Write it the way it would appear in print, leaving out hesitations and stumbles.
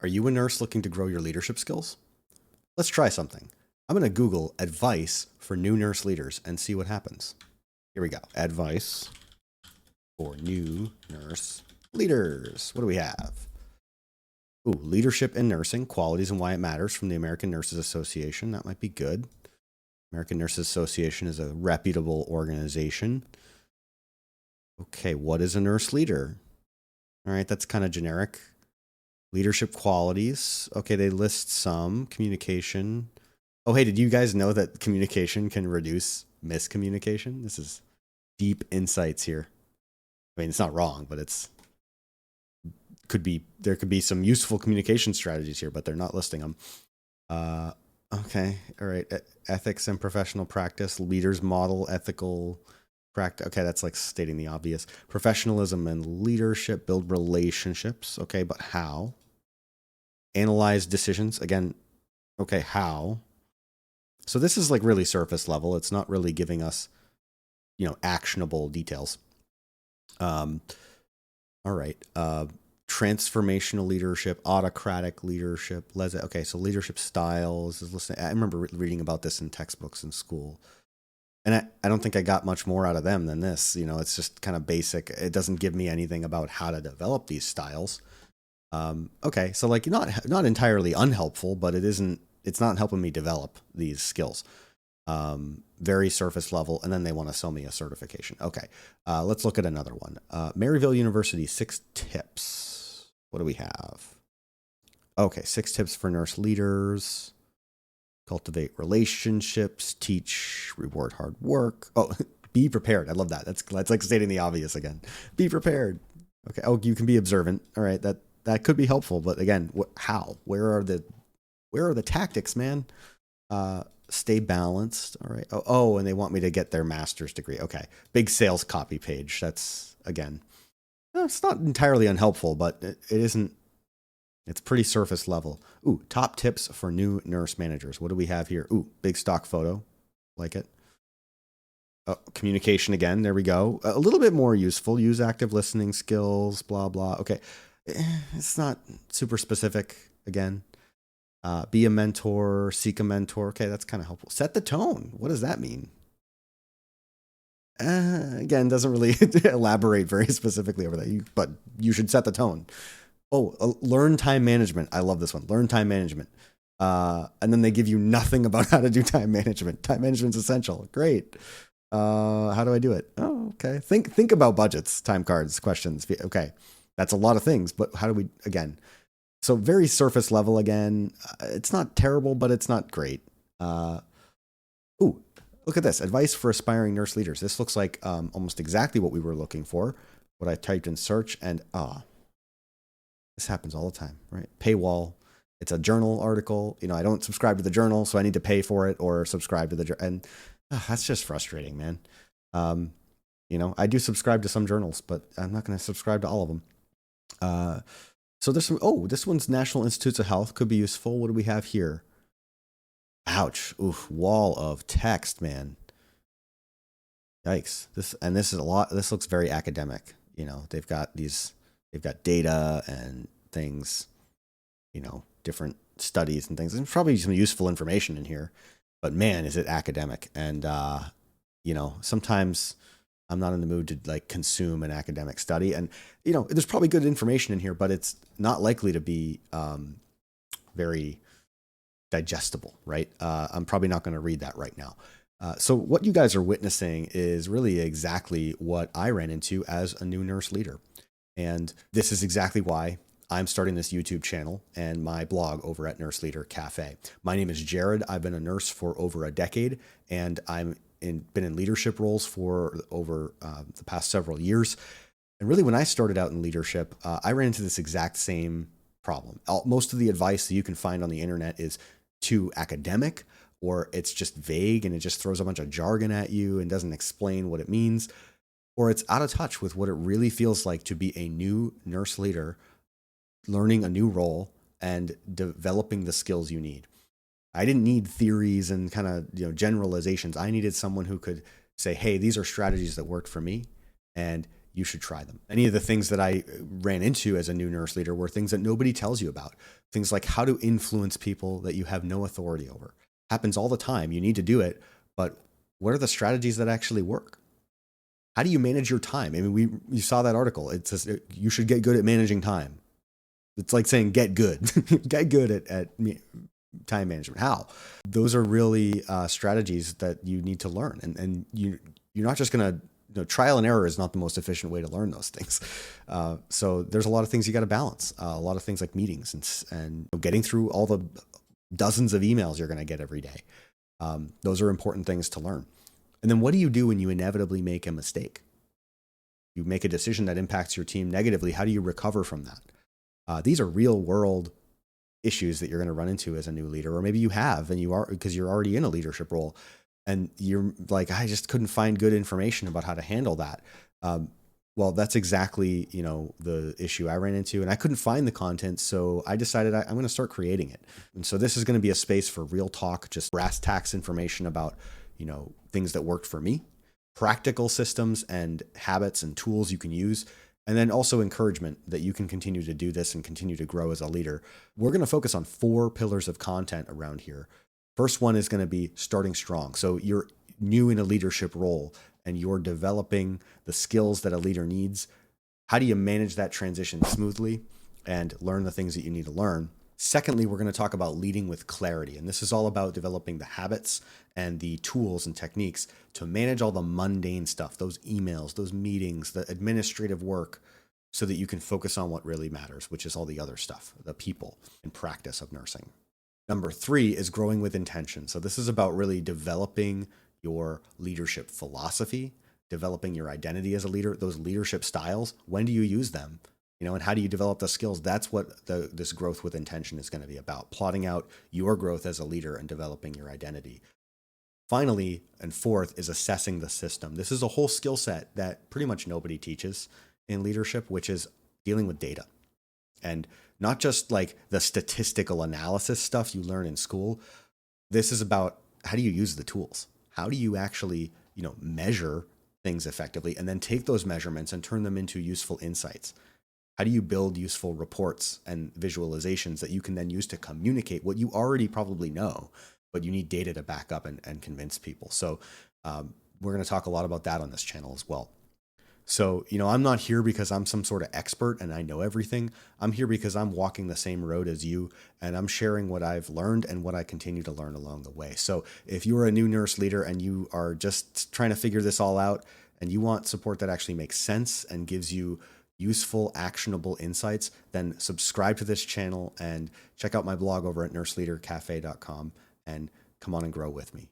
Are you a nurse looking to grow your leadership skills? Let's try something. I'm going to Google advice for new nurse leaders and see what happens. Here we go. Advice for new nurse leaders. What do we have? Ooh, leadership in nursing, qualities and why it matters from the American Nurses Association. That might be good. American Nurses Association is a reputable organization. Okay, what is a nurse leader? All right, that's kind of generic. Leadership qualities. Okay, they list some. Communication. Oh, hey, did you guys know that communication can reduce miscommunication? This is deep insights here. I mean, it's not wrong, but there could be some useful communication strategies here, but they're not listing them. Okay, all right. Ethics and professional practice, leaders model ethical practice. Okay, that's like stating the obvious. Professionalism and leadership, build relationships. Okay, but how? Analyze decisions. Again, okay, how? So this is like really surface level. It's not really giving us, actionable details. All right. Transformational leadership, autocratic leadership. Okay, so leadership styles. I remember reading about this in textbooks in school. And I don't think I got much more out of them than this. It's just kind of basic. It doesn't give me anything about how to develop these styles. Okay, so like not entirely unhelpful, but it's not helping me develop these skills. Very surface level, and then they want to sell me a certification. Okay, let's look at another one. Maryville University, 6 tips. What do we have? Okay, 6 tips for nurse leaders. Cultivate relationships, teach, reward hard work. Oh, be prepared. I love that. That's like stating the obvious again. Be prepared. Okay. Oh, you can be observant. All right. That could be helpful, but again, how? Where are the tactics, man? Stay balanced. All right. Oh, and they want me to get their master's degree. Okay. Big sales copy page. That's again, it's not entirely unhelpful, but it isn't. It's pretty surface level. Ooh, top tips for new nurse managers. What do we have here? Ooh, big stock photo. Like it. Communication again. There we go. A little bit more useful. Use active listening skills, blah, blah. Okay. It's not super specific again. Be a mentor, seek a mentor. Okay, that's kind of helpful. Set the tone. What does that mean? Again, doesn't really elaborate very specifically over that, but you should set the tone. Oh, learn time management. I love this one. Learn time management. And then they give you nothing about how to do time management. Time management's essential. Great. How do I do it? Oh, okay. Think about budgets, time cards, questions. Okay. That's a lot of things, but how do we, again, so very surface level again. It's not terrible, but it's not great. Ooh, look at this. Advice for aspiring nurse leaders. This looks like almost exactly what we were looking for, what I typed in search, and this happens all the time, right? Paywall. It's a journal article. I don't subscribe to the journal, so I need to pay for it or subscribe to the journal. And that's just frustrating, man. I do subscribe to some journals, but I'm not going to subscribe to all of them. So there's this one's National Institutes of Health. Could be useful. What do we have here? Ouch. Oof. Wall of text, man. Yikes. This is a lot. This looks very academic. They've got data and things, different studies and things. There's probably some useful information in here, but man, is it academic. And, sometimes I'm not in the mood to like consume an academic study. And, there's probably good information in here, but it's not likely to be very digestible, right? I'm probably not going to read that right now. So what you guys are witnessing is really exactly what I ran into as a new nurse leader. And this is exactly why I'm starting this YouTube channel and my blog over at Nurse Leader Café. My name is Jared. I've been a nurse for over a decade, and been in leadership roles for over the past several years. And really, when I started out in leadership, I ran into this exact same problem. Most of the advice that you can find on the internet is too academic, or it's just vague and it just throws a bunch of jargon at you and doesn't explain what it means, or it's out of touch with what it really feels like to be a new nurse leader, learning a new role and developing the skills you need. I didn't need theories and kind of, generalizations. I needed someone who could say, hey, these are strategies that worked for me. And you should try them. Any of the things that I ran into as a new nurse leader were things that nobody tells you about. Things like how to influence people that you have no authority over. Happens all the time. You need to do it, but what are the strategies that actually work? How do you manage your time? I mean, you saw that article. It says you should get good at managing time. It's like saying get good, get good at time management. How? Those are really strategies that you need to learn, and you're not just going to, trial and error is not the most efficient way to learn those things. So there's a lot of things you got to balance. A lot of things like meetings and getting through all the dozens of emails you're going to get every day. Those are important things to learn. And then what do you do when you inevitably make a mistake? You make a decision that impacts your team negatively. How do you recover from that? These are real world issues that you're going to run into as a new leader, or maybe you have, and you are, because you're already in a leadership role and you're like, I just couldn't find good information about how to handle that. Well, that's exactly, the issue I ran into, and I couldn't find the content. So I decided I'm going to start creating it. And so this is going to be a space for real talk, just brass tacks information about, things that worked for me, practical systems and habits and tools you can use. And then also encouragement that you can continue to do this and continue to grow as a leader. We're going to focus on 4 pillars of content around here. First one is going to be starting strong. So you're new in a leadership role and you're developing the skills that a leader needs. How do you manage that transition smoothly and learn the things that you need to learn? Secondly, we're going to talk about leading with clarity. And this is all about developing the habits and the tools and techniques to manage all the mundane stuff, those emails, those meetings, the administrative work, so that you can focus on what really matters, which is all the other stuff, the people and practice of nursing. Number 3 is growing with intention. So this is about really developing your leadership philosophy, developing your identity as a leader, those leadership styles. When do you use them? And how do you develop the skills? That's what this growth with intention is going to be about, plotting out your growth as a leader and developing your identity. Finally, and fourth, is assessing the system. This is a whole skill set that pretty much nobody teaches in leadership, which is dealing with data. And not just like the statistical analysis stuff you learn in school. This is about how do you use the tools? How do you actually, measure things effectively and then take those measurements and turn them into useful insights? How do you build useful reports and visualizations that you can then use to communicate what you already probably know, but you need data to back up and convince people? So we're going to talk a lot about that on this channel as well. So, I'm not here because I'm some sort of expert and I know everything. I'm here because I'm walking the same road as you, and I'm sharing what I've learned and what I continue to learn along the way. So if you're a new nurse leader and you are just trying to figure this all out and you want support that actually makes sense and gives you useful, actionable insights, then subscribe to this channel and check out my blog over at nurseleadercafe.com and come on and grow with me.